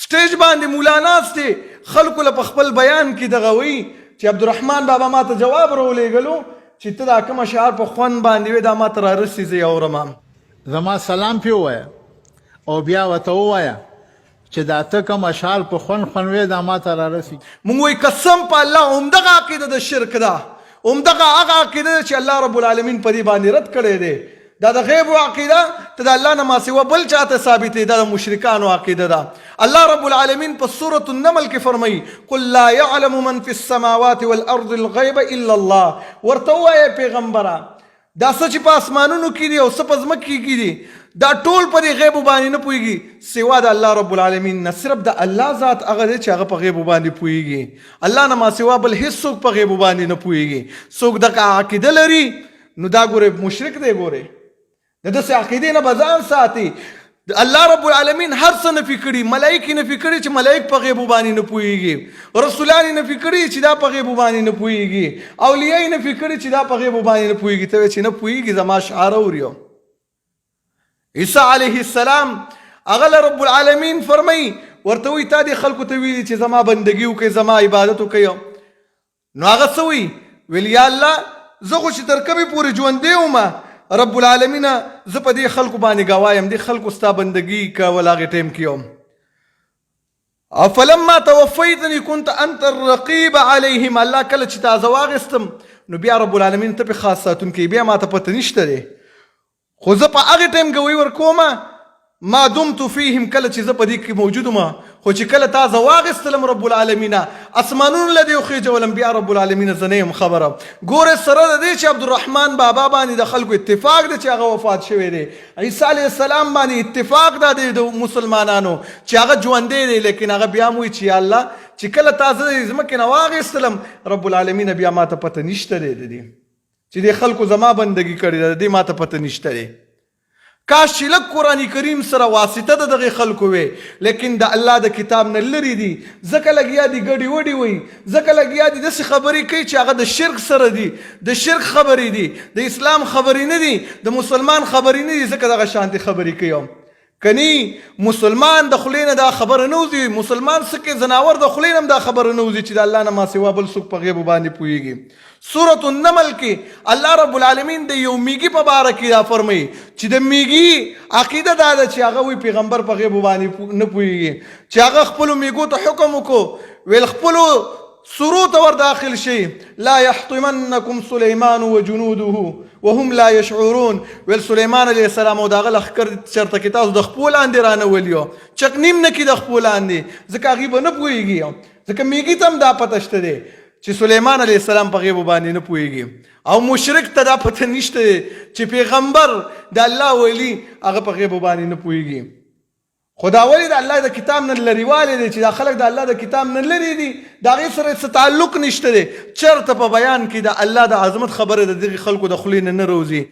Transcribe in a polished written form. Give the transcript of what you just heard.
سټیج باندې مولا ناست دی خلکو له په خپل بیان کې دغه وی چې عبدالرحمن بابا ما ته جواب راولېږلو چې ته دا کوم اشعار په خوند باندې وې دا ما ته رارسي زه یې اورم زما سلام پې ووایه او بیا ورته ووایه چې دا ته کوم اشعار په خوند وې دا ما ته رارسي. مونږ وایي قسم په الله همدغه عقیده د شرک ده همدغه هغه عقیده ده چې الله رب العالمین په دې باندې رد کړی دی. دا د غیب عقیده ته د الله نه ما سوا بل چاته ثابتې دا د مشرکانو عقیده ده. الله رب العالمین په سورة النمل کې فرمایي قل لا يعلم من في السماوات والارض الغیب الا الله. ورته ووایه پیغمبره دا څه چې په اسمانونو کې دي او څه په ځمکې کې دي دا ټول په دې غیبو باندې نه پوهېږي سوا د الله رب العالمین نه. صرف د الله ذات هغه دی چې هغه په غیبو باندې پوهېږي. الله نه ما سوا بل هېڅ څوک په غیبو باندې نه پوهېږي. څوک دغه عقیده لري نو دا ګورې مشرک دی. ګورې د داسې عقیدې نه به ځان ساتي. الله رب العالمین هر څه نفي کړي. ملایکې نفي کړي چې ملایک په غیبو باندې نه پوهېږي. رسولان یې نفي کړي چې دا په غیبو باندې نه پوهېږي. اولیاء یې نفي کړي چې دا په غیبو باندې نه پوهېږي. ته چې نه پوهېږي زما اشعار اوري. عیسی علیه السلام هغه رب العالمین فرمایي ورته وایي تا دې خلکو ته ویلي چې زما بندګي وکړئ زما عبادت وکړئ. نو هغه څه وایي ویل یا الله زه خو چې تر کومې پورې ژوندی وم رب العالمین زه په دې خلکو باندې ګواه یم دې خلکو ستا بندګي کول هغې ټایم کې یم. فلما توفیتنی كنت انت الرقیب علیهم. الله کله چې تا زه واخیستم نو بیا رب العالمین ته پې خاص ساتونکی بیا ما ته پته نشته دی خو زه په هغې ټایم ګوی ورکومه ما دمت فیهم کله چې زه په دې کې موجود وم. خو چې کله تا زه واخیستلم رب العالمین اسمانونو له دې وخېجولم بیا رب العالمین زه نه یم خبره. ګورې سره د دې چې عبدالرحمن بابا باندې د خلکو اتفاق دی چې هغه وفات شوی دی. عیسی علیه السلام باندې اتفاق دا دی د مسلمانانو چې هغه ژوندی دی لیکن هغه بیا م وایي چې یا الله چې کله تا زه د ځمکې نه واخیستلم رب العالمین بیا ما ته پته نشته دی د دې چې دې خلکو زما بندګي کړې ده د دې ما ته پته نشته دی. کاش چې لږ قرآن کریم سره واسطه د دغې خلکو وې لیکن د الله د کتاب نه لرې دي. ځکه لګیا دي ګډې وډې وایي ځکه لګیا دي داسې خبرې کوي چې هغه د شرک سره دي د شرک خبرې دي د اسلام خبرې نه دي د مسلمان خبرې نه دي ځکه دغه شانتې خبرې کوي. کنی مسلمان د خولې نه دا خبره نه وځي مسلمان څه کې زناور د خولې نه هم دا خبره نه وځي چې د الله نه ما سوا بل څوک په غیبو باندې پوهېږي. سورة النمل کې الله رب العالمین د یو میږي په باره کې دا فرمایي چې د میږي عقیده دا ده چې هغه وایي پیغمبر په غیبو باندې نه پوهېږي چې هغه خپلو میږو ته حکم وکړو ویل خپلو سرو ته ور داخل شي لا يحطمنكم سليمان وجنوده وهم لا يشعرون. ویل سلیمان علیه السلام او د هغه لښکر چېرته کې تاسو د خپو لاندې رانولیو چک نیم نه کړي د خپو لاندې ځکه هغوی به نه پوهېږي ځکه میږي ته هم دا پته شته دی چې سلیمان علیه السلام په غیبو باندې نه پوهېږي او مشرک ته دا پته نشته دی چې پیغمبر د الله ولی هغه په غیبو باندې نه پوهېږي. خو دا ولې د الله د کتاب نه لرېوالی دی چې دا خلک د الله د کتاب نه لرې دي د هغې سره څه تعلق نشته دی. چېرته په بیان کې د الله د عظمت خبره د دغې خلکو د خولې نه نه روځي.